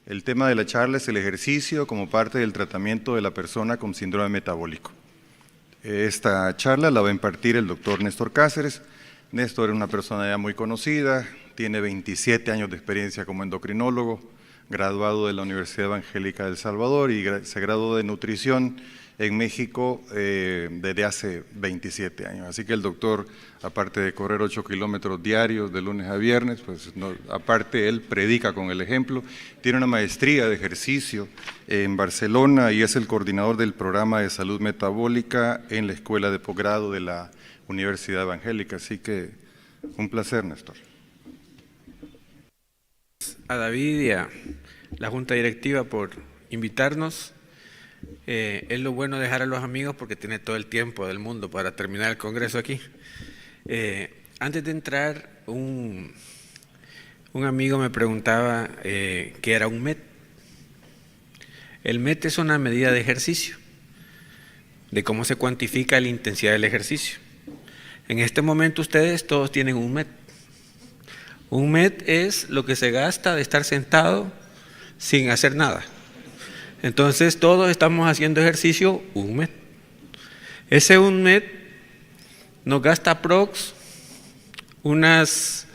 El tema de la charla es el ejercicio como parte del tratamiento de la persona con síndrome metabólico. Esta charla la va a impartir el doctor Néstor Cáceres. Néstor es una persona ya muy conocida, tiene 27 años de experiencia como endocrinólogo, graduado de la Universidad Evangélica de El Salvador y se graduó de nutrición en México desde hace 27 años. Así que el doctor, aparte de correr 8 kilómetros diarios de lunes a viernes, pues aparte él predica con el ejemplo, tiene una maestría de ejercicio en Barcelona y es el coordinador del programa de salud metabólica en la Escuela de Posgrado de la Universidad Evangélica. Así que un placer, Néstor. A David y a la Junta Directiva por invitarnos. Es lo bueno dejar a los amigos porque tiene todo el tiempo del mundo para terminar el congreso aquí. Antes de entrar, un amigo me preguntaba qué era un MET. El MET es una medida de ejercicio, de cómo se cuantifica la intensidad del ejercicio. En este momento ustedes todos tienen un MET. Un MET es lo que se gasta de estar sentado sin hacer nada. Entonces todos estamos haciendo ejercicio un MET. Ese un MET nos gasta aprox unas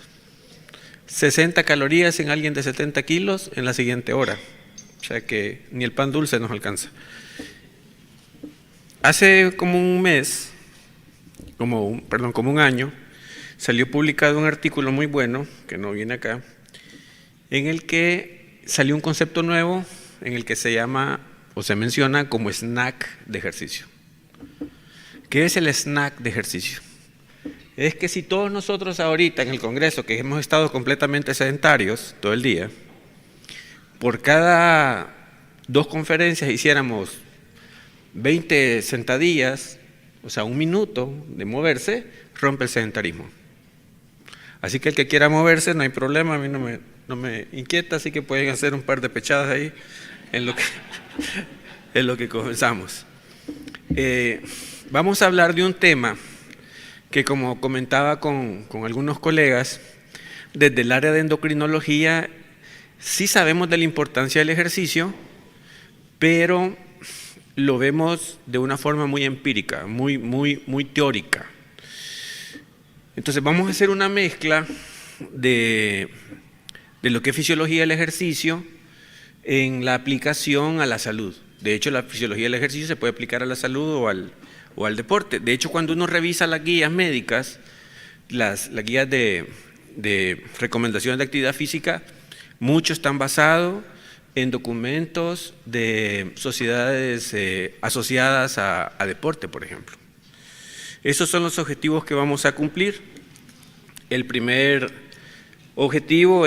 60 calorías en alguien de 70 kilos en la siguiente hora. O sea que ni el pan dulce nos alcanza. Hace como un mes, como un año, salió publicado un artículo muy bueno, que no viene acá, en el que salió un concepto nuevo en el que se llama o se menciona como snack de ejercicio. ¿Qué es el snack de ejercicio? Es que si todos nosotros ahorita en el Congreso, que hemos estado completamente sedentarios todo el día, por cada 2 conferencias hiciéramos 20 sentadillas, o sea, 1 minuto de moverse, rompe el sedentarismo. Así que el que quiera moverse no hay problema, a mí no me inquieta, así que pueden hacer un par de pechadas ahí en lo que comenzamos. Vamos a hablar de un tema que, como comentaba con algunos colegas, desde el área de endocrinología sí sabemos de la importancia del ejercicio, pero lo vemos de una forma muy empírica, muy teórica. Entonces vamos a hacer una mezcla de lo que es fisiología del ejercicio en la aplicación a la salud. De hecho, la fisiología del ejercicio se puede aplicar a la salud o al deporte. De hecho, cuando uno revisa las guías médicas, las guías de recomendaciones de actividad física, muchos están basados en documentos de sociedades asociadas a deporte, por ejemplo. Esos son los objetivos que vamos a cumplir. El primer objetivo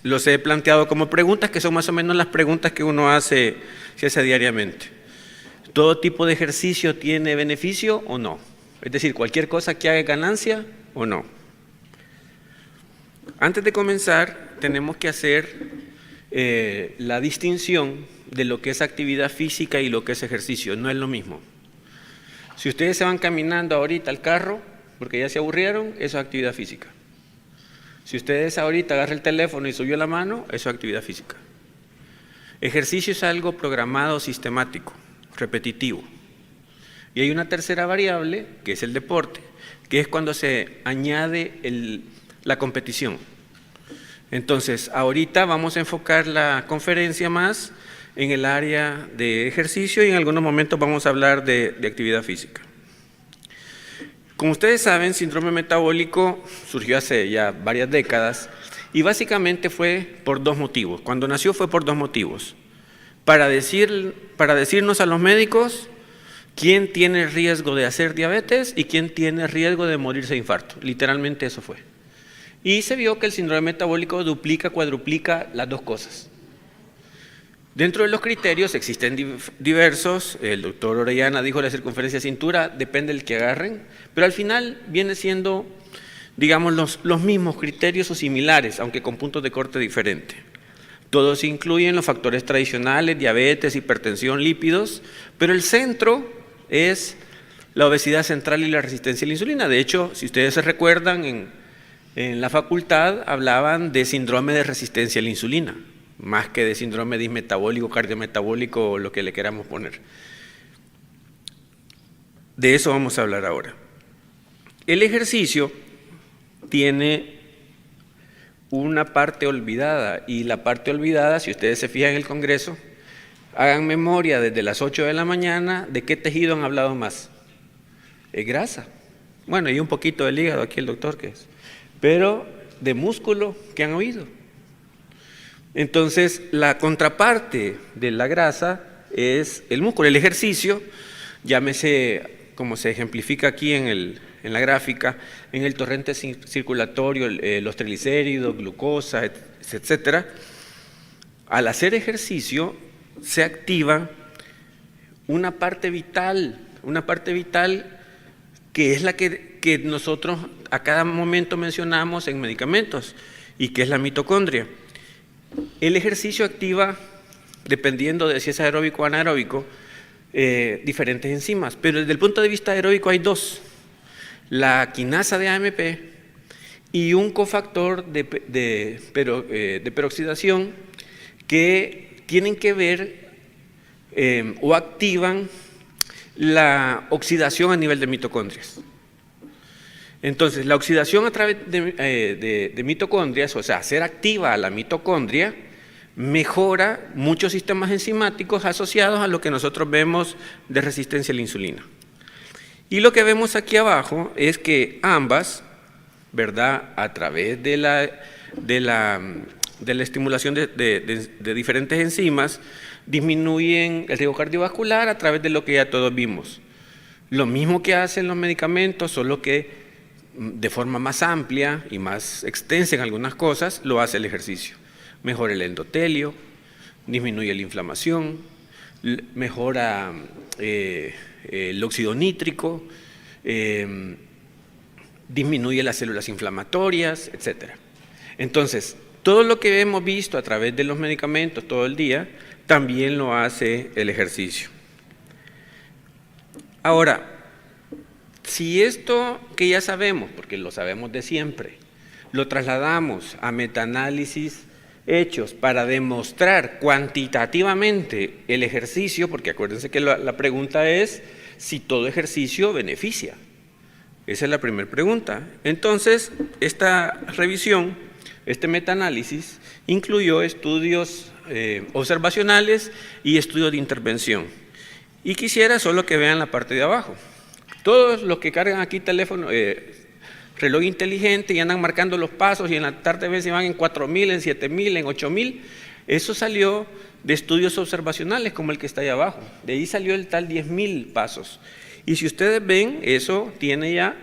los he planteado como preguntas, que son más o menos las preguntas que uno se hace diariamente. ¿Todo tipo de ejercicio tiene beneficio o no? Es decir, ¿cualquier cosa que haga ganancia o no? Antes de comenzar, tenemos que hacer la distinción de lo que es actividad física y lo que es ejercicio. No es lo mismo. Si ustedes se van caminando ahorita al carro, porque ya se aburrieron, eso es actividad física. Si ustedes ahorita agarran el teléfono y subió la mano, eso es actividad física. Ejercicio es algo programado, sistemático, repetitivo. Y hay una tercera variable, que es el deporte, que es cuando se añade la competición. Entonces, ahorita vamos a enfocar la conferencia más en el área de ejercicio y en algunos momentos vamos a hablar de actividad física. Como ustedes saben, síndrome metabólico surgió hace ya varias décadas y básicamente fue por 2 motivos. Cuando nació fue por 2 motivos. Para decirnos a los médicos quién tiene riesgo de hacer diabetes y quién tiene riesgo de morirse de infarto. Literalmente eso fue. Y se vio que el síndrome metabólico duplica, cuadruplica las 2 cosas. Dentro de los criterios existen diversos, el doctor Orellana dijo la circunferencia de cintura, depende del que agarren, pero al final viene siendo, digamos, los mismos criterios o similares, aunque con puntos de corte diferentes. Todos incluyen los factores tradicionales, diabetes, hipertensión, lípidos, pero el centro es la obesidad central y la resistencia a la insulina. De hecho, si ustedes se recuerdan, en la facultad hablaban de síndrome de resistencia a la insulina. más que de síndrome dismetabólico, cardiometabólico o lo que le queramos poner. De eso vamos a hablar ahora. El ejercicio tiene una parte olvidada, y la parte olvidada, si ustedes se fijan en el Congreso, hagan memoria desde las 8 de la mañana de qué tejido han hablado más. Es grasa. Bueno, y un poquito del hígado, aquí el doctor que es. Pero de músculo, ¿qué han oído? Entonces, la contraparte de la grasa es el músculo. El ejercicio, llámese como se ejemplifica aquí en la gráfica, en el torrente circulatorio, los triglicéridos, glucosa, etcétera. Al hacer ejercicio se activa una parte vital que es la que nosotros a cada momento mencionamos en medicamentos, y que es la mitocondria. El ejercicio activa, dependiendo de si es aeróbico o anaeróbico, diferentes enzimas, pero desde el punto de vista aeróbico hay dos: la quinasa de AMP y un cofactor de peroxidación que tienen que ver o activan la oxidación a nivel de mitocondrias. Entonces, la oxidación a través de mitocondrias, o sea, hacer activa a la mitocondria, mejora muchos sistemas enzimáticos asociados a lo que nosotros vemos de resistencia a la insulina. Y lo que vemos aquí abajo es que ambas, ¿verdad?, a través de la estimulación de diferentes enzimas, disminuyen el riesgo cardiovascular a través de lo que ya todos vimos. Lo mismo que hacen los medicamentos, solo que de forma más amplia y más extensa en algunas cosas, lo hace el ejercicio. Mejora el endotelio, disminuye la inflamación, mejora el óxido nítrico, disminuye las células inflamatorias, etc. Entonces, todo lo que hemos visto a través de los medicamentos todo el día, también lo hace el ejercicio. Ahora, si esto que ya sabemos, porque lo sabemos de siempre, lo trasladamos a metaanálisis hechos para demostrar cuantitativamente el ejercicio, porque acuérdense que la pregunta es si todo ejercicio beneficia. Esa es la primera pregunta. Entonces, esta revisión, este metaanálisis, incluyó estudios observacionales y estudios de intervención. Y quisiera solo que vean la parte de abajo. Todos los que cargan aquí teléfono, reloj inteligente y andan marcando los pasos y en la tarde ven si van en 4.000, en 7.000, en 8.000, eso salió de estudios observacionales como el que está ahí abajo. De ahí salió el tal 10.000 pasos. Y si ustedes ven, eso tiene ya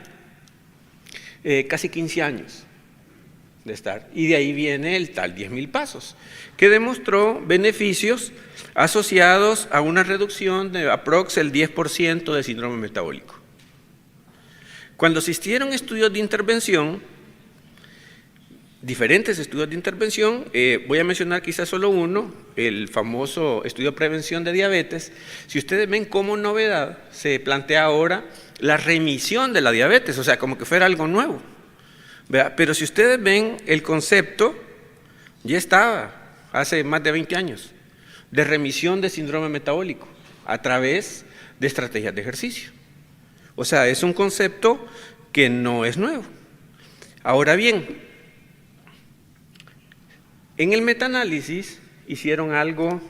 casi 15 años de estar. Y de ahí viene el tal 10.000 pasos, que demostró beneficios asociados a una reducción de aprox el 10% de síndrome metabólico. Cuando se hicieron estudios de intervención, diferentes estudios de intervención, voy a mencionar quizás solo uno, el famoso estudio de prevención de diabetes. Si ustedes ven como novedad, se plantea ahora la remisión de la diabetes, o sea, como que fuera algo nuevo. ¿Verdad? Pero si ustedes ven, el concepto ya estaba hace más de 20 años, de remisión de síndrome metabólico a través de estrategias de ejercicio. O sea, es un concepto que no es nuevo. Ahora bien, en el metaanálisis hicieron algo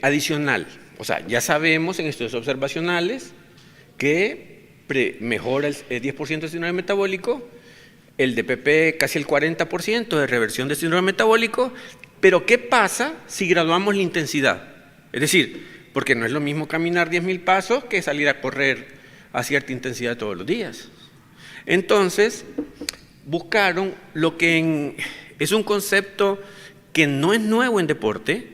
adicional. O sea, ya sabemos en estudios observacionales que mejora el 10% de síndrome metabólico, el DPP casi el 40% de reversión de síndrome metabólico, pero ¿qué pasa si graduamos la intensidad? Es decir, porque no es lo mismo caminar 10.000 pasos que salir a correr a cierta intensidad todos los días. Entonces, buscaron lo que es un concepto que no es nuevo en deporte,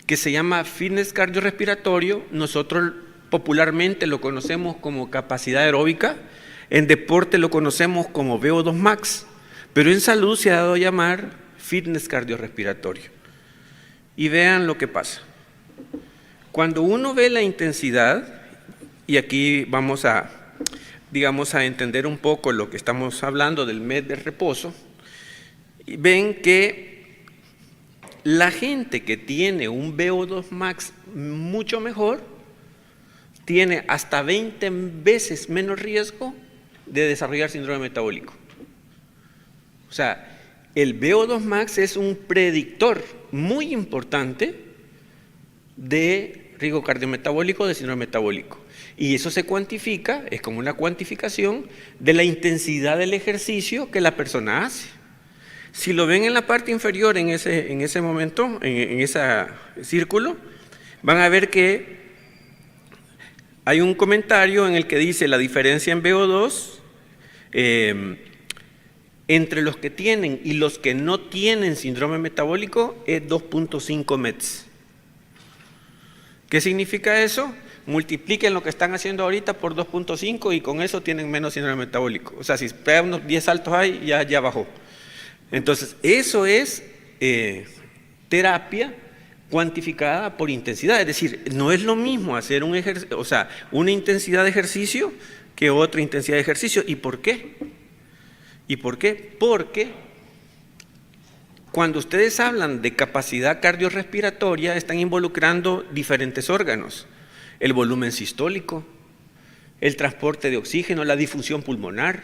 que se llama fitness cardiorrespiratorio. Nosotros popularmente lo conocemos como capacidad aeróbica, en deporte lo conocemos como VO2 max, pero en salud se ha dado a llamar fitness cardiorrespiratorio. Y vean lo que pasa. Cuando uno ve la intensidad, y aquí vamos a, digamos, a entender un poco lo que estamos hablando del mes de reposo, ven que la gente que tiene un VO2 max mucho mejor tiene hasta 20 veces menos riesgo de desarrollar síndrome metabólico. O sea, el VO2 max es un predictor muy importante de riesgo cardiometabólico, de síndrome metabólico. Y eso se cuantifica, es como una cuantificación de la intensidad del ejercicio que la persona hace. Si lo ven en la parte inferior, en ese momento, en ese círculo, van a ver que hay un comentario en el que dice la diferencia en VO2 entre los que tienen y los que no tienen síndrome metabólico es 2.5 METs. ¿Qué significa eso? Multipliquen lo que están haciendo ahorita por 2.5 y con eso tienen menos síndrome metabólico. O sea, si pegan unos 10 saltos ahí, ya bajó. Entonces, eso es terapia cuantificada por intensidad. Es decir, no es lo mismo hacer una intensidad de ejercicio que otra intensidad de ejercicio. ¿Y por qué? ¿Y por qué? Porque cuando ustedes hablan de capacidad cardiorrespiratoria, están involucrando diferentes órganos. El volumen sistólico, el transporte de oxígeno, la difusión pulmonar,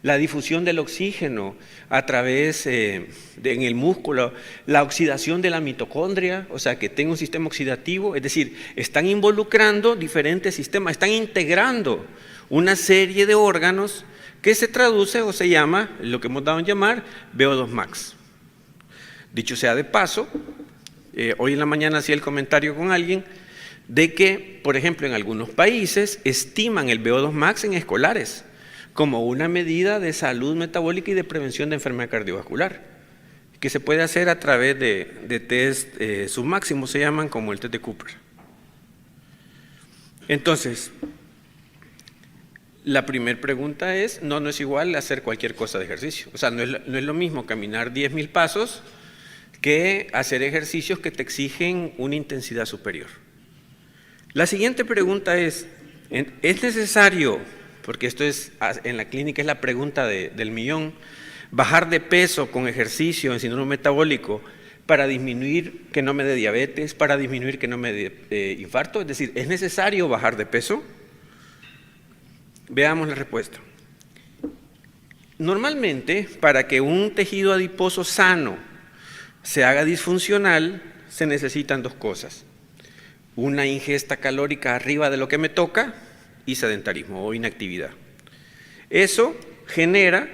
la difusión del oxígeno a través en el músculo, la oxidación de la mitocondria, o sea, que tenga un sistema oxidativo, es decir, están involucrando diferentes sistemas, están integrando una serie de órganos que se traduce o se llama, lo que hemos dado en llamar, VO2 max. Dicho sea de paso, hoy en la mañana hacía el comentario con alguien de que, por ejemplo, en algunos países estiman el VO2 max en escolares como una medida de salud metabólica y de prevención de enfermedad cardiovascular, que se puede hacer a través de test submáximos, se llaman como el test de Cooper. Entonces, la primera pregunta es, no es igual hacer cualquier cosa de ejercicio. O sea, no es lo mismo caminar 10.000 pasos que hacer ejercicios que te exigen una intensidad superior. La siguiente pregunta es necesario, porque esto es, en la clínica es la pregunta del millón, bajar de peso con ejercicio en síndrome metabólico para disminuir que no me dé diabetes, para disminuir que no me dé infarto? Es decir, ¿es necesario bajar de peso? Veamos la respuesta. Normalmente, para que un tejido adiposo sano se haga disfuncional, se necesitan dos cosas: una ingesta calórica arriba de lo que me toca y sedentarismo o inactividad. Eso genera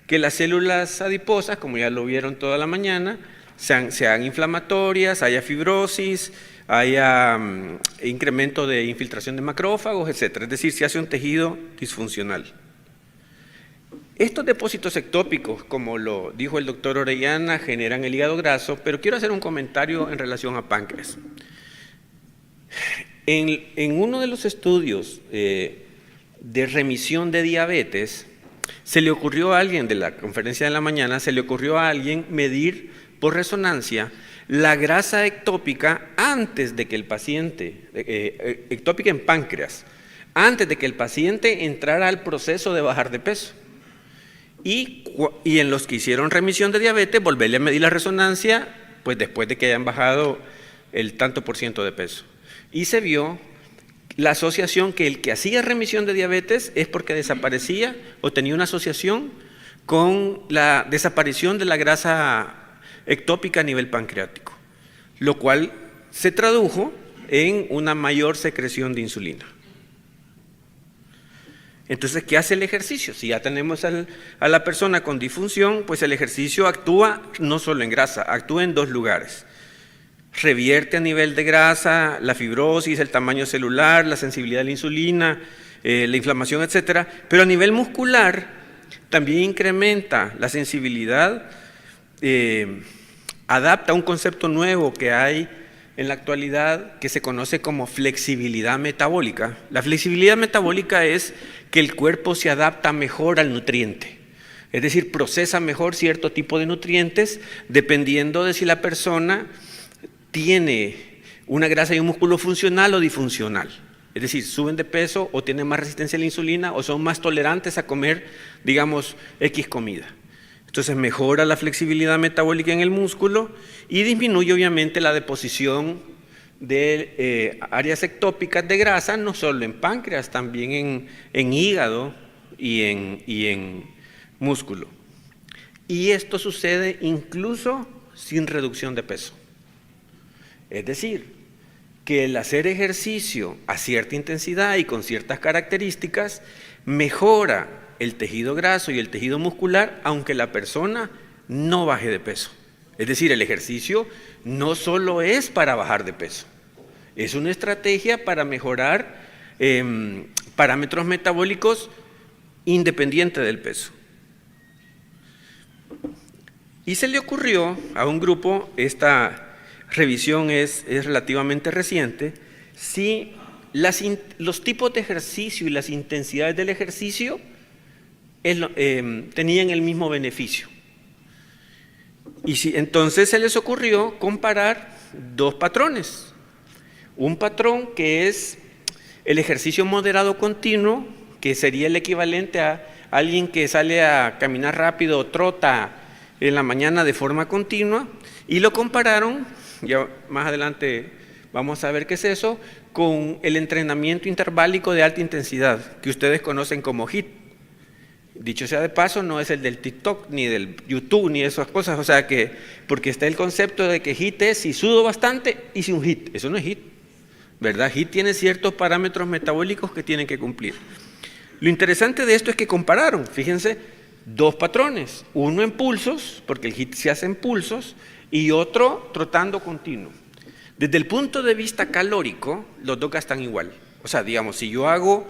que las células adiposas, como ya lo vieron toda la mañana, sean inflamatorias, haya fibrosis, haya incremento de infiltración de macrófagos, etc. Es decir, se hace un tejido disfuncional. Estos depósitos ectópicos, como lo dijo el doctor Orellana, generan el hígado graso, pero quiero hacer un comentario en relación a páncreas. En uno de los estudios de remisión de diabetes, se le ocurrió a alguien, de la conferencia de la mañana, se le ocurrió a alguien medir por resonancia la grasa ectópica antes de que el paciente, ectópica en páncreas, antes de que el paciente entrara al proceso de bajar de peso. Y en los que hicieron remisión de diabetes, volverle a medir la resonancia, pues después de que hayan bajado el tanto por ciento de peso. Y se vio la asociación que el que hacía remisión de diabetes es porque desaparecía o tenía una asociación con la desaparición de la grasa ectópica a nivel pancreático, lo cual se tradujo en una mayor secreción de insulina. Entonces, ¿qué hace el ejercicio? Si ya tenemos a la persona con disfunción, pues el ejercicio actúa no solo en grasa, actúa en dos lugares. Revierte a nivel de grasa la fibrosis, el tamaño celular, la sensibilidad a la insulina, la inflamación, etc. Pero a nivel muscular también incrementa la sensibilidad, adapta un concepto nuevo que hay en la actualidad que se conoce como flexibilidad metabólica. La flexibilidad metabólica es que el cuerpo se adapta mejor al nutriente, es decir, procesa mejor cierto tipo de nutrientes dependiendo de si la persona tiene una grasa y un músculo funcional o disfuncional. Es decir, suben de peso o tienen más resistencia a la insulina o son más tolerantes a comer, digamos, X comida. Entonces mejora la flexibilidad metabólica en el músculo y disminuye obviamente la deposición de áreas ectópicas de grasa, no solo en páncreas, también en hígado y en músculo. Y esto sucede incluso sin reducción de peso. Es decir, que el hacer ejercicio a cierta intensidad y con ciertas características mejora el tejido graso y el tejido muscular, aunque la persona no baje de peso. Es decir, el ejercicio no solo es para bajar de peso, es una estrategia para mejorar parámetros metabólicos independiente del peso. Y se le ocurrió a un grupo, esta revisión es relativamente reciente, si los tipos de ejercicio y las intensidades del ejercicio tenían el mismo beneficio. Y entonces se les ocurrió comparar dos patrones. Un patrón que es el ejercicio moderado continuo, que sería el equivalente a alguien que sale a caminar rápido o trota en la mañana de forma continua, y lo compararon, ya más adelante vamos a ver qué es eso, con el entrenamiento interválico de alta intensidad, que ustedes conocen como HIIT. Dicho sea de paso, no es el del TikTok, ni del YouTube, ni esas cosas, o sea que, porque está el concepto de que HIIT es si sudo bastante, hice un HIIT. Eso no es HIIT, ¿verdad? HIIT tiene ciertos parámetros metabólicos que tienen que cumplir. Lo interesante de esto es que compararon, fíjense, dos patrones, uno en pulsos, porque el HIIT se hace en pulsos, y otro trotando continuo. Desde el punto de vista calórico, los dos gastan igual. O sea, digamos, si yo hago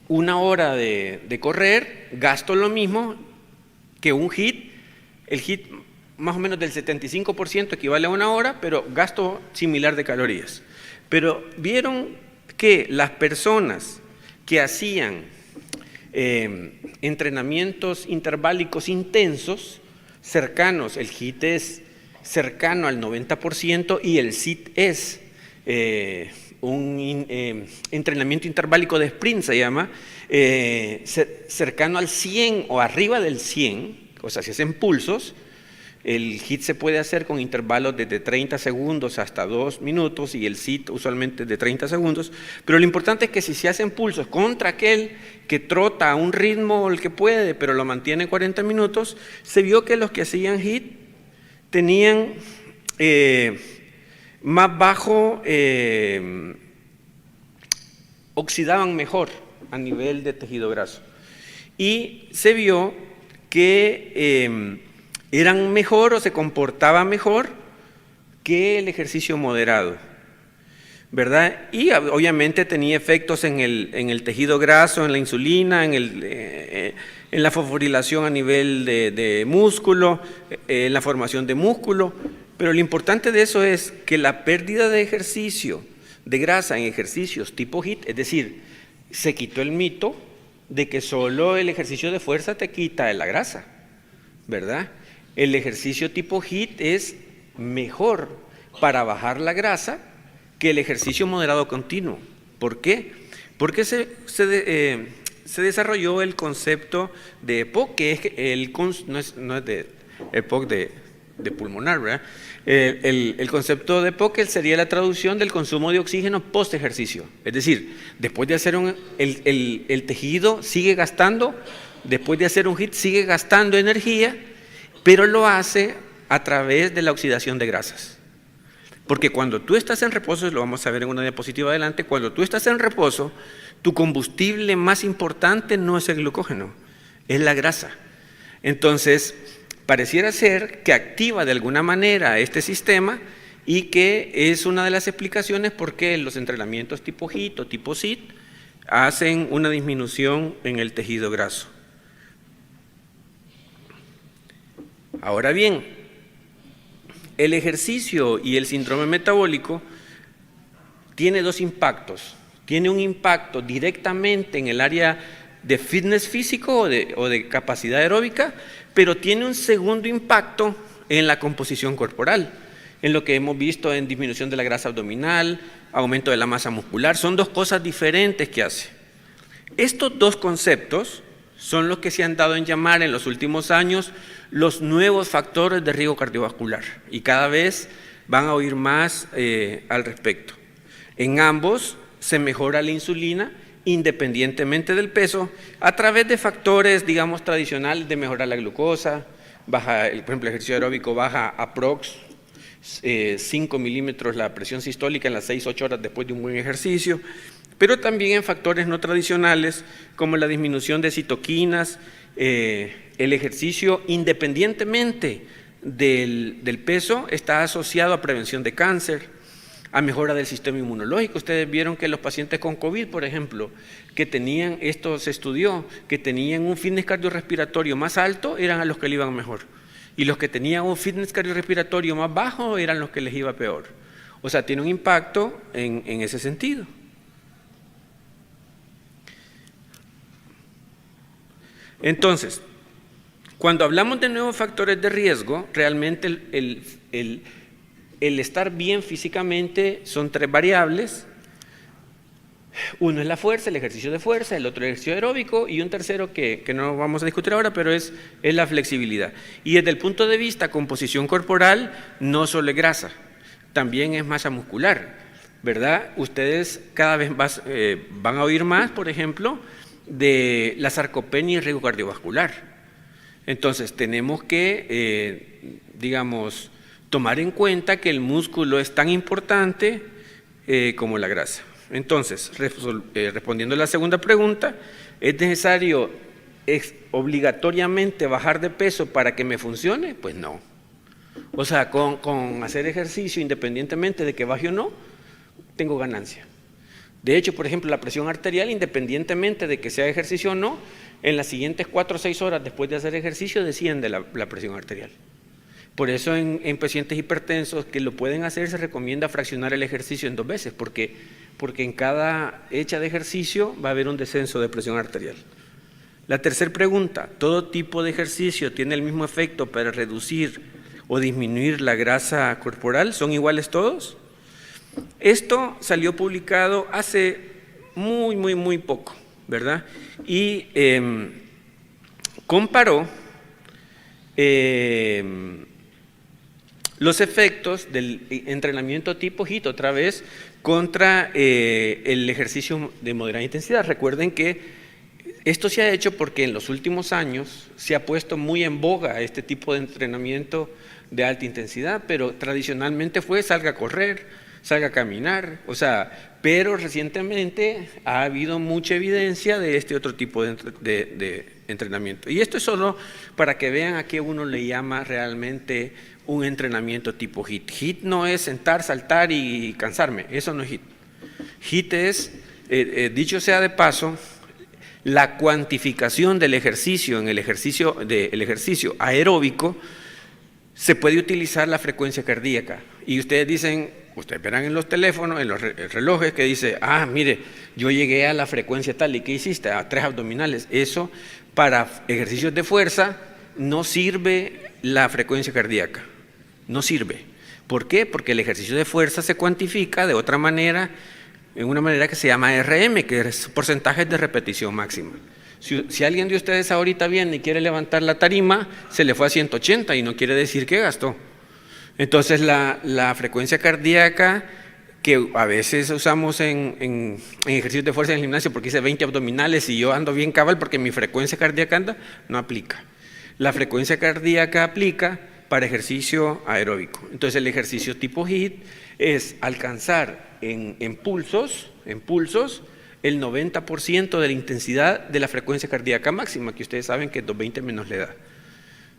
una hora de correr, gasto lo mismo que un HIIT. El HIIT más o menos del 75% equivale a una hora, pero gasto similar de calorías. Pero vieron que las personas que hacían entrenamientos interválicos intensos, cercanos, el HIIT es cercano al 90% y el SIT es un entrenamiento interválico de sprint, se llama, cercano al 100 o arriba del 100, o sea, si hacen pulsos, el HIIT se puede hacer con intervalos desde 30 segundos hasta 2 minutos y el SIT usualmente de 30 segundos, pero lo importante es que si se hacen pulsos contra aquel que trota a un ritmo el que puede, pero lo mantiene 40 minutos, se vio que los que hacían HIIT tenían más bajo, oxidaban mejor a nivel de tejido graso. Y se vio que eran mejor o se comportaban mejor que el ejercicio moderado, ¿verdad? Y obviamente tenía efectos en el tejido graso, en la insulina, en la fosforilación a nivel de músculo, en la formación de músculo, pero lo importante de eso es que la pérdida de ejercicio de grasa en ejercicios tipo HIIT, es decir, se quitó el mito de que solo el ejercicio de fuerza te quita la grasa, ¿verdad? El ejercicio tipo HIIT es mejor para bajar la grasa que el ejercicio moderado continuo. ¿Por qué? Porque se desarrolló el concepto de EPOC, que es no es de EPOC de pulmonar, ¿verdad? El concepto de EPOC sería la traducción del consumo de oxígeno post ejercicio. Es decir, después de hacer el tejido sigue gastando, después de hacer un HIIT sigue gastando energía, pero lo hace a través de la oxidación de grasas. Porque cuando tú estás en reposo, lo vamos a ver en una diapositiva adelante, cuando tú estás en reposo, tu combustible más importante no es el glucógeno, es la grasa. Entonces, pareciera ser que activa de alguna manera este sistema y que es una de las explicaciones por qué los entrenamientos tipo HIIT o tipo SIT hacen una disminución en el tejido graso. Ahora bien, el ejercicio y el síndrome metabólico tiene dos impactos. Tiene un impacto directamente en el área de fitness físico o de capacidad aeróbica, pero tiene un segundo impacto en la composición corporal, en lo que hemos visto en disminución de la grasa abdominal, aumento de la masa muscular. Son dos cosas diferentes que hace. Estos dos conceptos son los que se han dado en llamar en los últimos años los nuevos factores de riesgo cardiovascular, y cada vez van a oír más al respecto. En ambos se mejora la insulina independientemente del peso a través de factores, digamos, tradicionales de mejorar la glucosa, baja, por ejemplo, el ejercicio aeróbico baja aprox 5 milímetros la presión sistólica en las 6-8 horas después de un buen ejercicio, pero también en factores no tradicionales como la disminución de citoquinas, el ejercicio independientemente del peso está asociado a prevención de cáncer, a mejora del sistema inmunológico. Ustedes vieron que los pacientes con COVID, por ejemplo, que tenían, esto se estudió, que tenían un fitness cardiorrespiratorio más alto, eran a los que le iban mejor. Y los que tenían un fitness cardiorrespiratorio más bajo eran los que les iba peor. O sea, tiene un impacto en ese sentido. Entonces, cuando hablamos de nuevos factores de riesgo, realmente el estar bien físicamente son 3 variables. Uno es la fuerza, el ejercicio de fuerza, el otro el ejercicio aeróbico y un tercero que no vamos a discutir ahora, pero es la flexibilidad. Y desde el punto de vista composición corporal, no solo es grasa, también es masa muscular, ¿verdad? Ustedes cada vez más, van a oír más, por ejemplo, de la sarcopenia y riesgo cardiovascular. Entonces tenemos que, digamos, tomar en cuenta que el músculo es tan importante como la grasa. Entonces, respondiendo a la segunda pregunta, ¿es necesario obligatoriamente bajar de peso para que me funcione? Pues no. O sea, con hacer ejercicio, independientemente de que baje o no, tengo ganancia. De hecho, por ejemplo, la presión arterial, independientemente de que sea ejercicio o no, en las siguientes 4 o 6 horas después de hacer ejercicio desciende la presión arterial. Por eso en pacientes hipertensos que lo pueden hacer se recomienda fraccionar el ejercicio en 2 veces, porque en cada hecha de ejercicio va a haber un descenso de presión arterial. La tercera pregunta, ¿todo tipo de ejercicio tiene el mismo efecto para reducir o disminuir la grasa corporal? ¿Son iguales todos? Esto salió publicado hace muy poco, ¿verdad? Y comparó los efectos del entrenamiento tipo HIIT otra vez contra el ejercicio de moderada intensidad. Recuerden que esto se ha hecho porque en los últimos años se ha puesto muy en boga este tipo de entrenamiento de alta intensidad, pero tradicionalmente fue salga a correr, salga a caminar, o sea, pero recientemente ha habido mucha evidencia de este otro tipo de entrenamiento. Y esto es solo para que vean a qué uno le llama realmente un entrenamiento tipo HIIT. HIIT no es sentar, saltar y cansarme, eso no es HIIT. HIIT es, dicho sea de paso, la cuantificación del ejercicio en el ejercicio aeróbico. Se puede utilizar la frecuencia cardíaca y ustedes dicen, ustedes verán en los teléfonos, en los relojes que dice, mire, yo llegué a la frecuencia tal, ¿y qué hiciste? A 3 abdominales. Eso para ejercicios de fuerza no sirve la frecuencia cardíaca, no sirve. ¿Por qué? Porque el ejercicio de fuerza se cuantifica de otra manera, en una manera que se llama RM, que es porcentajes de repetición máxima. Si alguien de ustedes ahorita viene y quiere levantar la tarima, se le fue a 180 y no quiere decir que gastó. Entonces la frecuencia cardíaca que a veces usamos en ejercicios de fuerza en el gimnasio porque hice 20 abdominales y yo ando bien cabal porque mi frecuencia cardíaca anda, no aplica. La frecuencia cardíaca aplica para ejercicio aeróbico. Entonces el ejercicio tipo HIIT es alcanzar en pulsos el 90% de la intensidad de la frecuencia cardíaca máxima, que ustedes saben que es 220 menos la edad,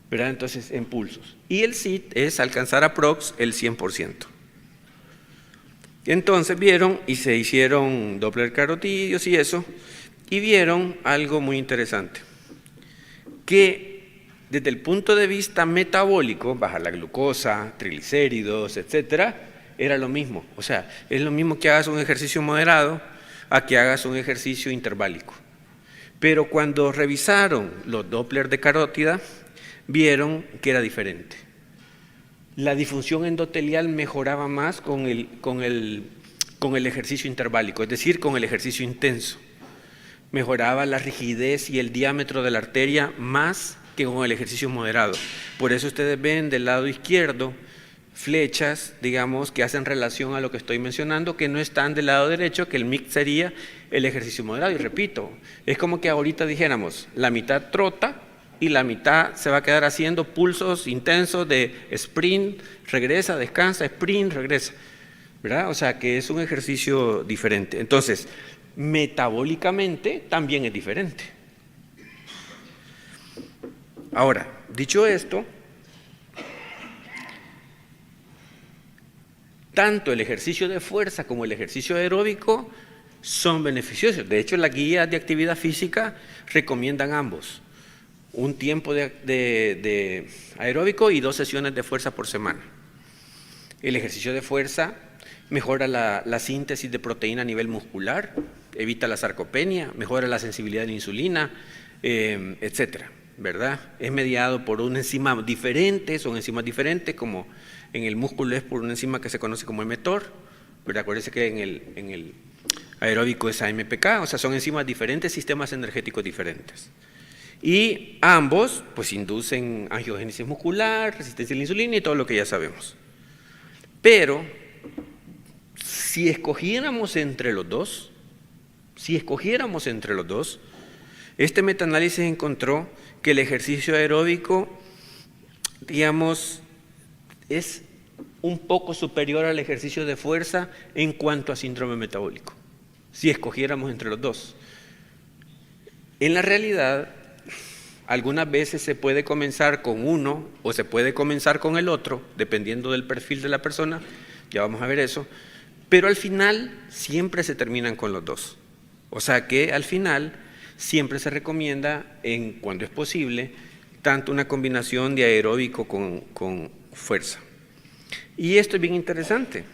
¿verdad? Entonces, en pulsos. Y el SIT es alcanzar aprox el 100%. Entonces vieron y se hicieron Doppler carotidios y eso, y vieron algo muy interesante, que desde el punto de vista metabólico, bajar la glucosa, triglicéridos, etcétera, era lo mismo. O sea, es lo mismo que hagas un ejercicio moderado a que hagas un ejercicio interválico. Pero cuando revisaron los Doppler de carótida, vieron que era diferente. La disfunción endotelial mejoraba más con el ejercicio interválico, es decir, con el ejercicio intenso. mejoraba la rigidez y el diámetro de la arteria más que con el ejercicio moderado. Por eso ustedes ven del lado izquierdo flechas, digamos, que hacen relación a lo que estoy mencionando, que no están del lado derecho, que el mix sería el ejercicio moderado. Y repito, es como que ahorita dijéramos, la mitad trota y la mitad se va a quedar haciendo pulsos intensos de sprint, regresa, descansa, sprint, regresa, ¿verdad? O sea, que es un ejercicio diferente. Entonces, metabólicamente también es diferente. Ahora, dicho esto, tanto el ejercicio de fuerza como el ejercicio aeróbico son beneficiosos. De hecho, las guías de actividad física recomiendan ambos. Un tiempo de aeróbico y 2 sesiones de fuerza por semana. El ejercicio de fuerza mejora la síntesis de proteína a nivel muscular, evita la sarcopenia, mejora la sensibilidad a la insulina, etcétera, ¿verdad? Es mediado por una enzima diferente, son enzimas diferentes, como en el músculo es por una enzima que se conoce como mTOR, pero acuérdense que en el aeróbico es AMPK, o sea, son enzimas diferentes, sistemas energéticos diferentes. Y ambos, pues, inducen angiogénesis muscular, resistencia a la insulina y todo lo que ya sabemos. Pero, si escogiéramos entre los dos, este metaanálisis encontró que el ejercicio aeróbico, digamos, es un poco superior al ejercicio de fuerza en cuanto a síndrome metabólico, si escogiéramos entre los dos. En la realidad, algunas veces se puede comenzar con uno o se puede comenzar con el otro, dependiendo del perfil de la persona, ya vamos a ver eso, pero al final siempre se terminan con los dos. O sea que al final siempre se recomienda, cuando es posible, tanto una combinación de aeróbico con fuerza. Y esto es bien interesante.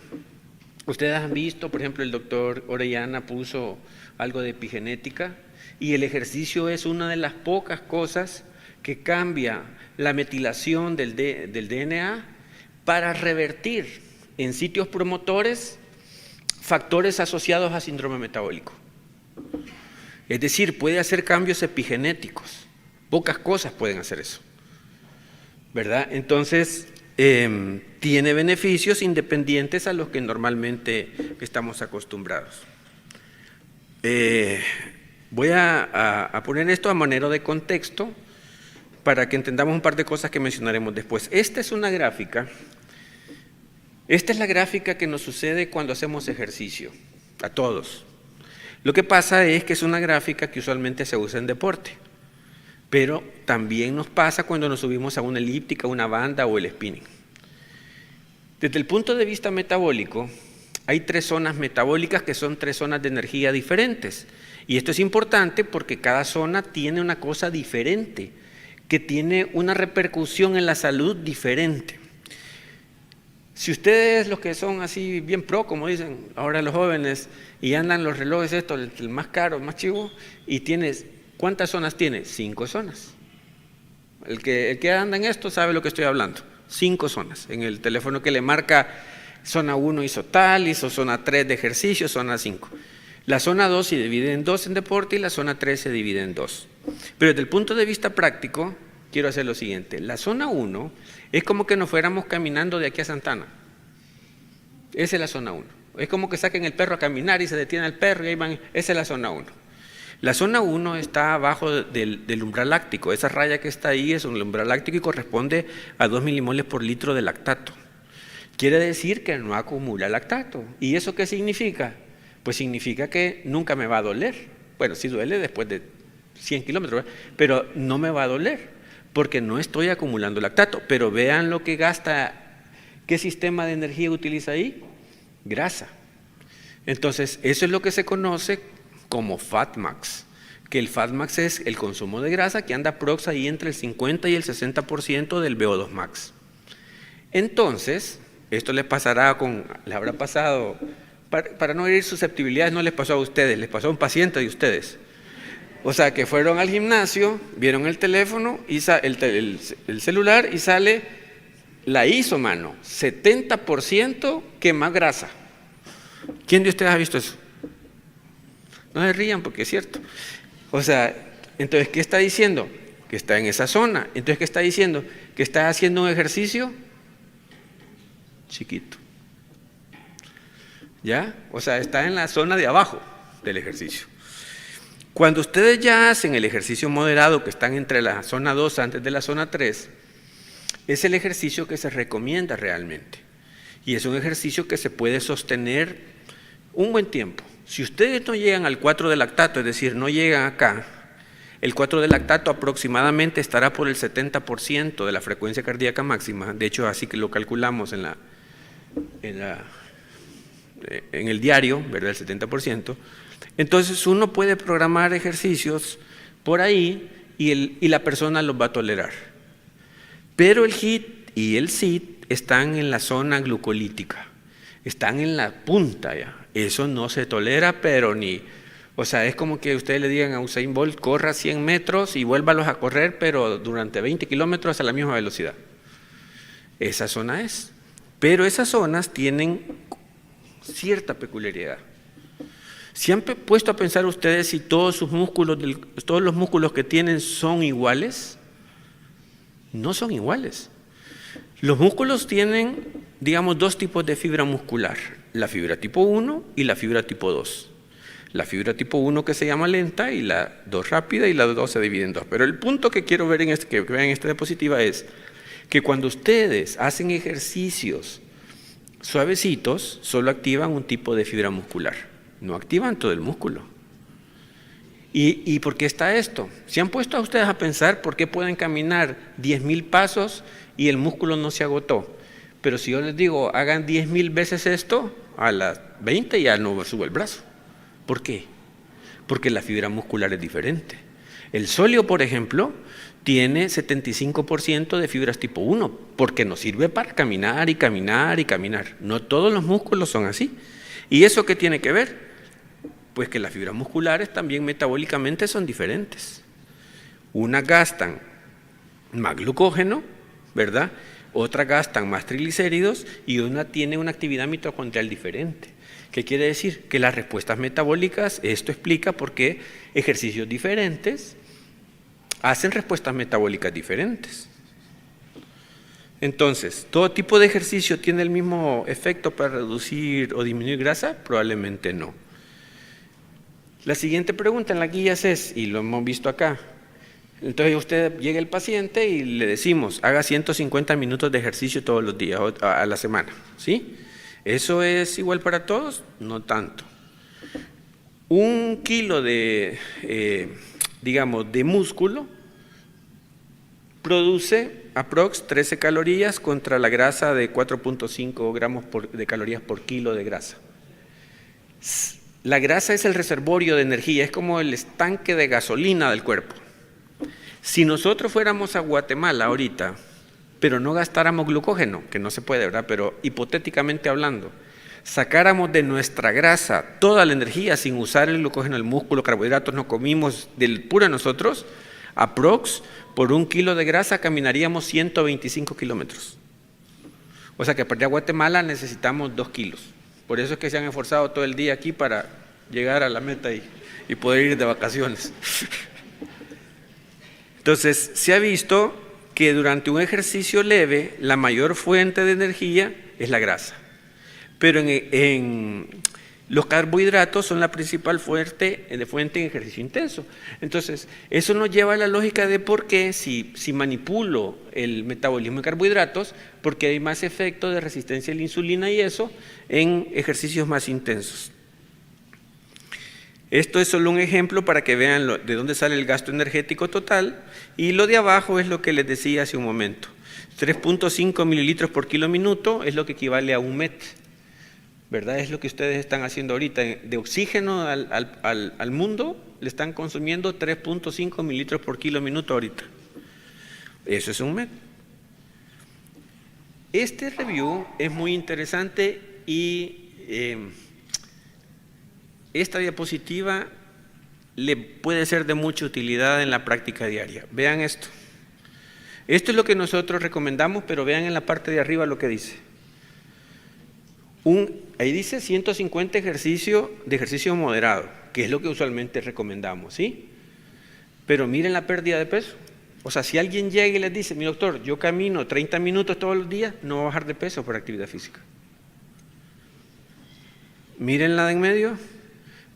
Ustedes han visto, por ejemplo, el doctor Orellana puso algo de epigenética, y el ejercicio es una de las pocas cosas que cambia la metilación del DNA para revertir en sitios promotores factores asociados a síndrome metabólico. Es decir, puede hacer cambios epigenéticos. Pocas cosas pueden hacer eso, ¿verdad? Entonces, tiene beneficios independientes a los que normalmente estamos acostumbrados. Voy a poner esto a manera de contexto para que entendamos un par de cosas que mencionaremos después. Esta es una gráfica. Esta es la gráfica que nos sucede cuando hacemos ejercicio, a todos. Lo que pasa es que es una gráfica que usualmente se usa en deporte, pero también nos pasa cuando nos subimos a una elíptica, una banda o el spinning. Desde el punto de vista metabólico, hay 3 zonas metabólicas que son 3 zonas de energía diferentes. Y esto es importante porque cada zona tiene una cosa diferente, que tiene una repercusión en la salud diferente. Si ustedes, los que son así bien pro, como dicen ahora los jóvenes, y andan los relojes estos, el más caro, el más chivo, y tienes, ¿cuántas zonas tiene? 5 zonas. El que anda en esto sabe lo que estoy hablando. 5 zonas. En el teléfono que le marca zona 1 hizo tal, hizo zona 3 de ejercicio, zona 5. La zona 2 se divide en 2 en deporte y la zona 3 se divide en 2. Pero desde el punto de vista práctico, quiero hacer lo siguiente. La zona 1 es como que nos fuéramos caminando de aquí a Santana. Esa es la zona 1. Es como que saquen el perro a caminar y se detiene el perro y ahí van. Esa es la zona 1. La zona 1 está abajo del umbral láctico. Esa raya que está ahí es un umbral láctico y corresponde a 2 milimoles por litro de lactato. Quiere decir que no acumula lactato. ¿Y eso qué significa? Pues significa que nunca me va a doler. Bueno, sí duele después de 100 kilómetros, pero no me va a doler porque no estoy acumulando lactato. Pero vean lo que gasta, ¿qué sistema de energía utiliza ahí? Grasa. Entonces, eso es lo que se conoce como FatMax, que el FatMax es el consumo de grasa que anda prox ahí entre el 50 y el 60% del VO2 max. Entonces, esto les habrá pasado, para no herir susceptibilidades, no les pasó a ustedes, les pasó a un paciente de ustedes. O sea, que fueron al gimnasio, vieron el teléfono, el celular y sale la ISO, mano, 70% quema grasa. ¿Quién de ustedes ha visto eso? No se rían porque es cierto. O sea, entonces, ¿qué está diciendo? Que está en esa zona. Entonces, ¿qué está diciendo? Que está haciendo un ejercicio chiquito. ¿Ya? O sea, está en la zona de abajo del ejercicio. Cuando ustedes ya hacen el ejercicio moderado, que están entre la zona 2 antes de la zona 3, es el ejercicio que se recomienda realmente. Y es un ejercicio que se puede sostener un buen tiempo. Si ustedes no llegan al 4 de lactato, es decir, no llegan acá, el 4 de lactato aproximadamente estará por el 70% de la frecuencia cardíaca máxima. De hecho, así que lo calculamos en el diario, ¿verdad? El 70%. Entonces uno puede programar ejercicios por ahí y la persona los va a tolerar. Pero el HIIT y el SIT están en la zona glucolítica, están en la punta ya. Eso no se tolera, pero ni... O sea, es como que ustedes le digan a Usain Bolt, corra 100 metros y vuélvalos a correr, pero durante 20 kilómetros a la misma velocidad. Esa zona es. Pero esas zonas tienen cierta peculiaridad. ¿Se han puesto a pensar ustedes si todos los músculos que tienen son iguales? No son iguales. Los músculos tienen, digamos, dos tipos de fibra muscular, la fibra tipo 1 y la fibra tipo 2. La fibra tipo 1 que se llama lenta y la 2 rápida y la 2 se divide en dos. Pero el punto que quiero ver que vean en esta diapositiva es que cuando ustedes hacen ejercicios suavecitos, solo activan un tipo de fibra muscular, no activan todo el músculo. ¿Y por qué está esto? ¿Se han puesto a ustedes a pensar por qué pueden caminar 10.000 pasos y el músculo no se agotó? Pero si yo les digo, hagan 10.000 veces esto, a las 20 ya no subo el brazo. ¿Por qué? Porque la fibra muscular es diferente. El sóleo, por ejemplo, tiene 75% de fibras tipo 1, porque nos sirve para caminar y caminar y caminar. No todos los músculos son así. ¿Y eso qué tiene que ver? Pues que las fibras musculares también metabólicamente son diferentes. Unas gastan más glucógeno, ¿verdad? Otras gastan más triglicéridos y una tiene una actividad mitocondrial diferente. ¿Qué quiere decir? Que las respuestas metabólicas, esto explica por qué ejercicios diferentes hacen respuestas metabólicas diferentes. Entonces, ¿todo tipo de ejercicio tiene el mismo efecto para reducir o disminuir grasa? Probablemente no. La siguiente pregunta en las guías es, y lo hemos visto acá, entonces usted llega el paciente y le decimos, haga 150 minutos de ejercicio todos los días a la semana, ¿sí? ¿Eso es igual para todos? No tanto. 1 kilo de, digamos, de músculo produce aprox 13 calorías contra la grasa de 4.5 gramos de calorías por kilo de grasa. La grasa es el reservorio de energía, es como el estanque de gasolina del cuerpo. Si nosotros fuéramos a Guatemala ahorita, pero no gastáramos glucógeno, que no se puede, ¿verdad? Pero hipotéticamente hablando, sacáramos de nuestra grasa toda la energía sin usar el glucógeno, el músculo, carbohidratos, no comimos del puro nosotros, aprox por 1 kilo de grasa caminaríamos 125 kilómetros. O sea que para ir a Guatemala necesitamos 2 kilos. Por eso es que se han esforzado todo el día aquí para llegar a la meta y poder ir de vacaciones. Entonces, se ha visto que durante un ejercicio leve, la mayor fuente de energía es la grasa. Pero en los carbohidratos son la principal fuente en ejercicio intenso. Entonces, eso nos lleva a la lógica de por qué si manipulo el metabolismo de carbohidratos, porque hay más efecto de resistencia a la insulina y eso en ejercicios más intensos. Esto es solo un ejemplo para que vean de dónde sale el gasto energético total y lo de abajo es lo que les decía hace un momento. 3.5 mililitros por kilo minuto es lo que equivale a un MET. ¿Verdad? Es lo que ustedes están haciendo ahorita. De oxígeno al mundo le están consumiendo 3.5 mililitros por kilo minuto ahorita. Eso es un MET. Este review es muy interesante y esta diapositiva le puede ser de mucha utilidad en la práctica diaria. Vean esto. Esto es lo que nosotros recomendamos, pero vean en la parte de arriba lo que dice. Ahí dice 150 de ejercicio moderado, que es lo que usualmente recomendamos, ¿sí? Pero miren la pérdida de peso. O sea, si alguien llega y les dice, mi doctor, yo camino 30 minutos todos los días, no va a bajar de peso por actividad física. Miren la de en medio.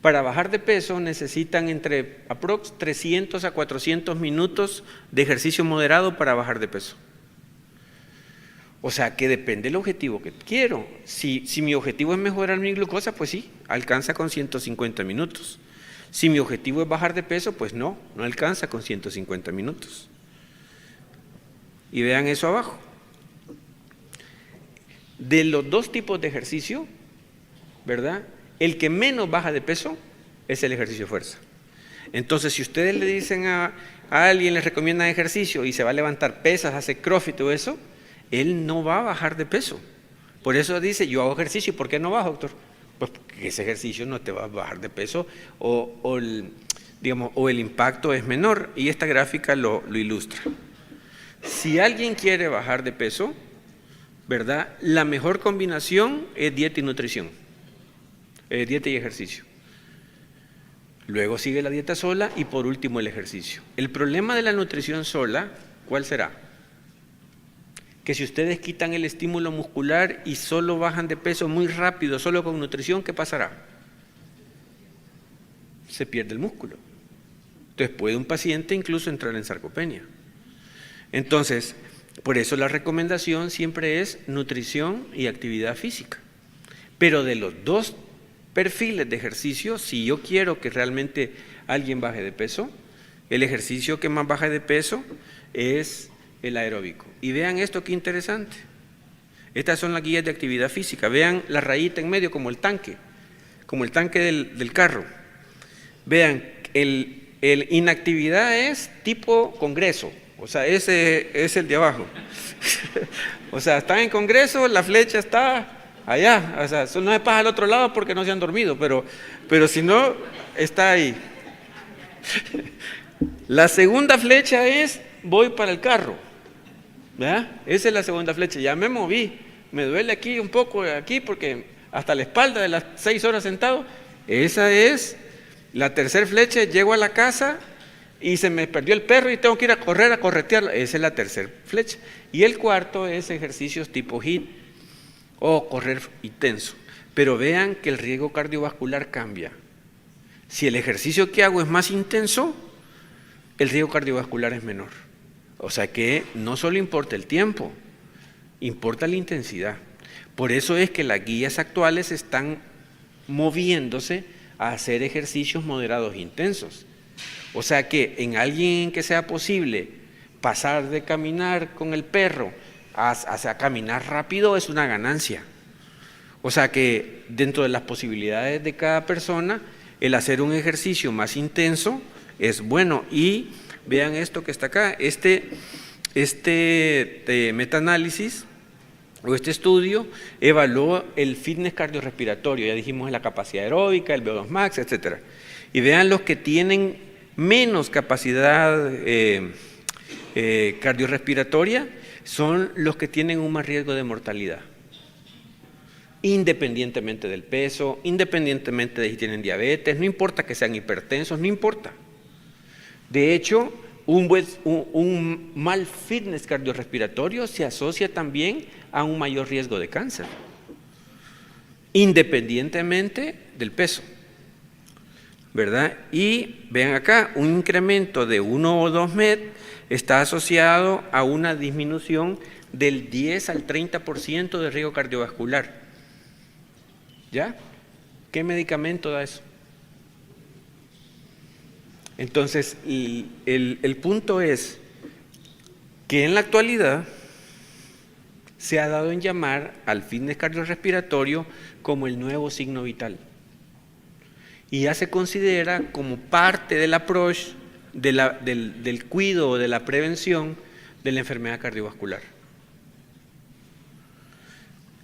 Para bajar de peso necesitan entre aprox 300 a 400 minutos de ejercicio moderado para bajar de peso. O sea, que depende del objetivo que quiero. Si mi objetivo es mejorar mi glucosa, pues sí, alcanza con 150 minutos. Si mi objetivo es bajar de peso, pues no alcanza con 150 minutos. Y vean eso abajo. De los dos tipos de ejercicio, ¿verdad? El que menos baja de peso es el ejercicio de fuerza. Entonces, si ustedes le dicen a alguien, les recomiendan ejercicio y se va a levantar pesas, hace crossfit o eso, él no va a bajar de peso. Por eso dice, yo hago ejercicio, ¿y por qué no bajo, doctor? Pues porque ese ejercicio no te va a bajar de peso o el impacto es menor, y esta gráfica lo ilustra. Si alguien quiere bajar de peso, ¿verdad? La mejor combinación es dieta y nutrición. Dieta y ejercicio. Luego sigue la dieta sola y por último el ejercicio. El problema de la nutrición sola, ¿cuál será? Que si ustedes quitan el estímulo muscular y solo bajan de peso muy rápido, solo con nutrición, ¿qué pasará? Se pierde el músculo. Entonces puede un paciente incluso entrar en sarcopenia. Entonces, por eso la recomendación siempre es nutrición y actividad física. Pero de los dos perfiles de ejercicio, si yo quiero que realmente alguien baje de peso, el ejercicio que más baja de peso es el aeróbico. Y vean esto, qué interesante. Estas son las guías de actividad física. Vean la rayita en medio como el tanque del carro. Vean, el inactividad es tipo congreso, o sea, ese es el de abajo. O sea, están en congreso, la flecha está allá, o sea, no se pasa al otro lado porque no se han dormido, pero si no, está ahí. La segunda flecha es, voy para el carro, ¿verdad? Esa es la segunda flecha, ya me moví, me duele aquí un poco, aquí, porque hasta la espalda de las 6 horas sentado. Esa es la tercera flecha, llego a la casa y se me perdió el perro y tengo que ir a correr, a corretearlo. Esa es la tercera flecha. Y el cuarto es ejercicios tipo HIIT o correr intenso. Pero vean que el riesgo cardiovascular cambia. Si el ejercicio que hago es más intenso, el riesgo cardiovascular es menor. O sea que no solo importa el tiempo, importa la intensidad. Por eso es que las guías actuales están moviéndose a hacer ejercicios moderados e intensos. O sea que en alguien que sea posible pasar de caminar con el perro a caminar rápido es una ganancia. O sea que dentro de las posibilidades de cada persona, el hacer un ejercicio más intenso es bueno. Y vean esto que está acá, este metaanálisis o este estudio evaluó el fitness cardiorrespiratorio, ya dijimos la capacidad aeróbica, el VO2 max, etc. Y vean los que tienen menos capacidad cardiorrespiratoria son los que tienen un más riesgo de mortalidad, independientemente del peso, independientemente de si tienen diabetes, no importa que sean hipertensos, no importa. De hecho, un mal fitness cardiorrespiratorio se asocia también a un mayor riesgo de cáncer, independientemente del peso, ¿verdad? Y vean acá, un incremento de 1 o 2 MED está asociado a una disminución del 10 al 30% de riesgo cardiovascular. ¿Ya? ¿Qué medicamento da eso? Entonces, el punto es que en la actualidad se ha dado en llamar al fitness cardiorrespiratorio como el nuevo signo vital. Y ya se considera como parte del approach del cuidado, de la prevención de la enfermedad cardiovascular.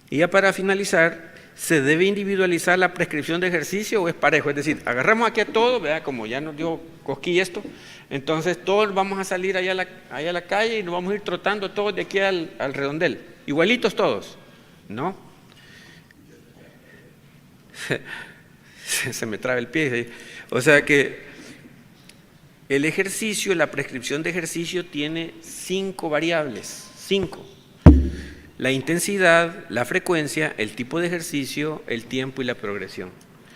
Y ya para finalizar, ¿se debe individualizar la prescripción de ejercicio o es parejo? Es decir, agarramos aquí a todos, ¿verdad? Como ya nos dio cosquilla esto, entonces todos vamos a salir allá a la calle y nos vamos a ir trotando todos de aquí al redondel, igualitos todos, ¿no? Se me traba el pie. O sea que El ejercicio, la prescripción de ejercicio tiene 5 variables, 5. La intensidad, la frecuencia, el tipo de ejercicio, el tiempo y la progresión.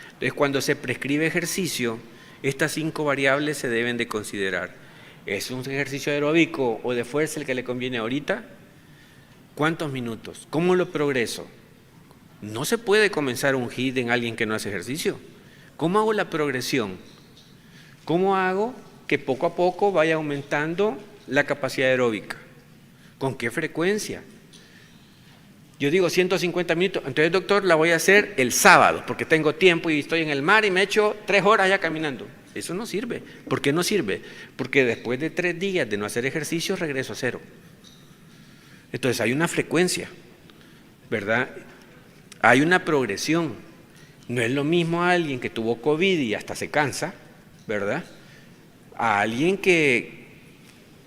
Entonces, cuando se prescribe ejercicio, estas 5 variables se deben de considerar. ¿Es un ejercicio aeróbico o de fuerza el que le conviene ahorita? ¿Cuántos minutos? ¿Cómo lo progreso? No se puede comenzar un HIIT en alguien que no hace ejercicio. ¿Cómo hago la progresión? ¿Cómo hago que poco a poco vaya aumentando la capacidad aeróbica? ¿Con qué frecuencia? Yo digo 150 minutos, entonces doctor la voy a hacer el sábado porque tengo tiempo y estoy en el mar y me echo 3 horas ya caminando. Eso no sirve. ¿Por qué no sirve? Porque después de 3 días de no hacer ejercicio regreso a 0. Entonces hay una frecuencia, ¿verdad? Hay una progresión. No es lo mismo a alguien que tuvo COVID y hasta se cansa, ¿verdad? A alguien que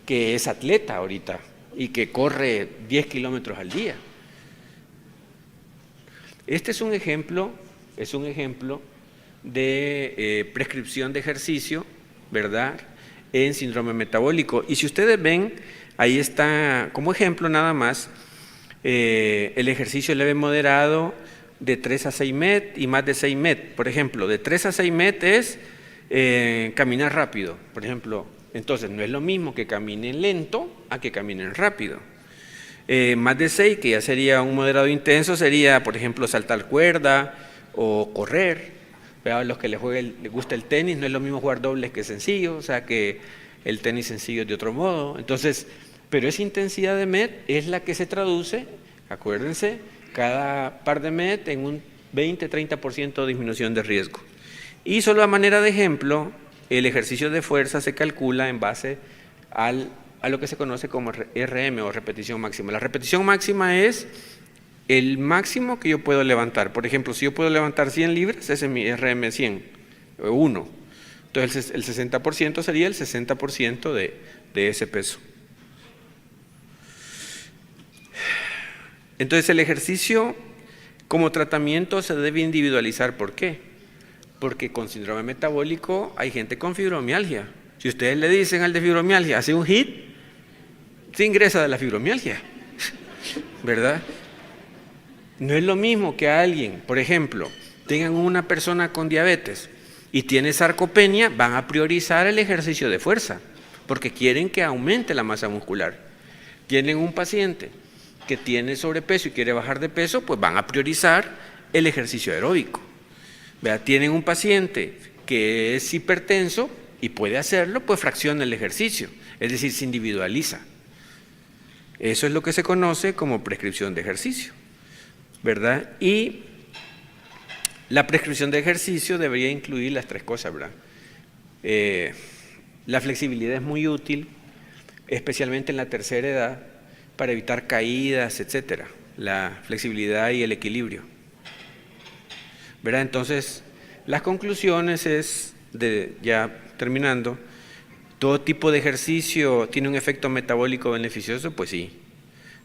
es atleta ahorita y que corre 10 kilómetros al día. Este es un ejemplo de prescripción de ejercicio, ¿verdad?, en síndrome metabólico. Y si ustedes ven, ahí está como ejemplo nada más el ejercicio leve moderado de 3 a 6 met y más de 6 met. Por ejemplo, de 3 a 6 met es caminar rápido, por ejemplo. Entonces, no es lo mismo que caminen lento a que caminen rápido. Más de 6, que ya sería un moderado intenso, sería, por ejemplo, saltar cuerda o correr. A los que les gusta el tenis, no es lo mismo jugar dobles que sencillo, o sea que el tenis sencillo es de otro modo. Entonces, pero esa intensidad de MET es la que se traduce, acuérdense, cada par de MET en un 20-30% de disminución de riesgo. Y solo a manera de ejemplo, el ejercicio de fuerza se calcula en base a lo que se conoce como RM o repetición máxima. La repetición máxima es el máximo que yo puedo levantar. Por ejemplo, si yo puedo levantar 100 libras, ese es mi RM 100, 1. Entonces el 60% sería el 60% de ese peso. Entonces el ejercicio como tratamiento se debe individualizar. ¿Por qué? Porque con síndrome metabólico hay gente con fibromialgia. Si ustedes le dicen al de fibromialgia, hace un HIIT, se ingresa de la fibromialgia, ¿verdad? No es lo mismo que a alguien, por ejemplo, tengan una persona con diabetes y tiene sarcopenia, van a priorizar el ejercicio de fuerza, porque quieren que aumente la masa muscular. Tienen un paciente que tiene sobrepeso y quiere bajar de peso, pues van a priorizar el ejercicio aeróbico. Tienen un paciente que es hipertenso y puede hacerlo, pues fracciona el ejercicio, es decir, se individualiza. Eso es lo que se conoce como prescripción de ejercicio, ¿verdad? Y la prescripción de ejercicio debería incluir las 3 cosas, ¿verdad? La flexibilidad es muy útil, especialmente en la tercera edad, para evitar caídas, etcétera. La flexibilidad y el equilibrio, ¿verdad? Entonces, las conclusiones es, ya terminando, ¿todo tipo de ejercicio tiene un efecto metabólico beneficioso? Pues sí.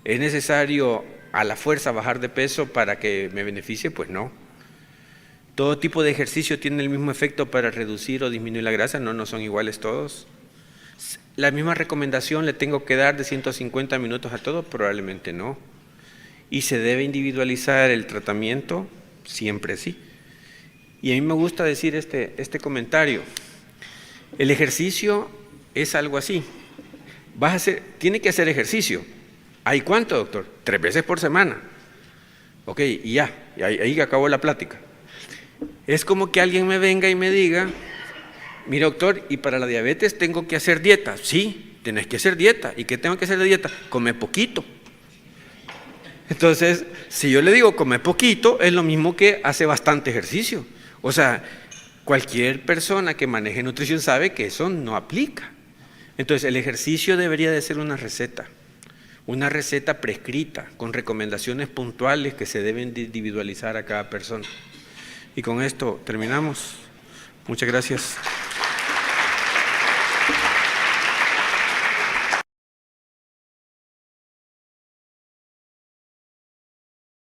¿Es necesario a la fuerza bajar de peso para que me beneficie? Pues no. ¿Todo tipo de ejercicio tiene el mismo efecto para reducir o disminuir la grasa? No, no son iguales todos. ¿La misma recomendación le tengo que dar de 150 minutos a todos? Probablemente no. ¿Y se debe individualizar el tratamiento? Siempre sí. Y a mí me gusta decir este comentario. El ejercicio es algo así. Tiene que hacer ejercicio. ¿Hay cuánto, doctor? 3 veces por semana. Ok, y ya, ahí acabó la plática. Es como que alguien me venga y me diga, mira doctor, y para la diabetes tengo que hacer dieta. Sí, tienes que hacer dieta. ¿Y qué tengo que hacer de dieta? Come poquito. Entonces, si yo le digo come poquito, es lo mismo que hace bastante ejercicio. O sea, cualquier persona que maneje nutrición sabe que eso no aplica. Entonces, el ejercicio debería de ser una receta prescrita, con recomendaciones puntuales que se deben de individualizar a cada persona. Y con esto terminamos. Muchas gracias.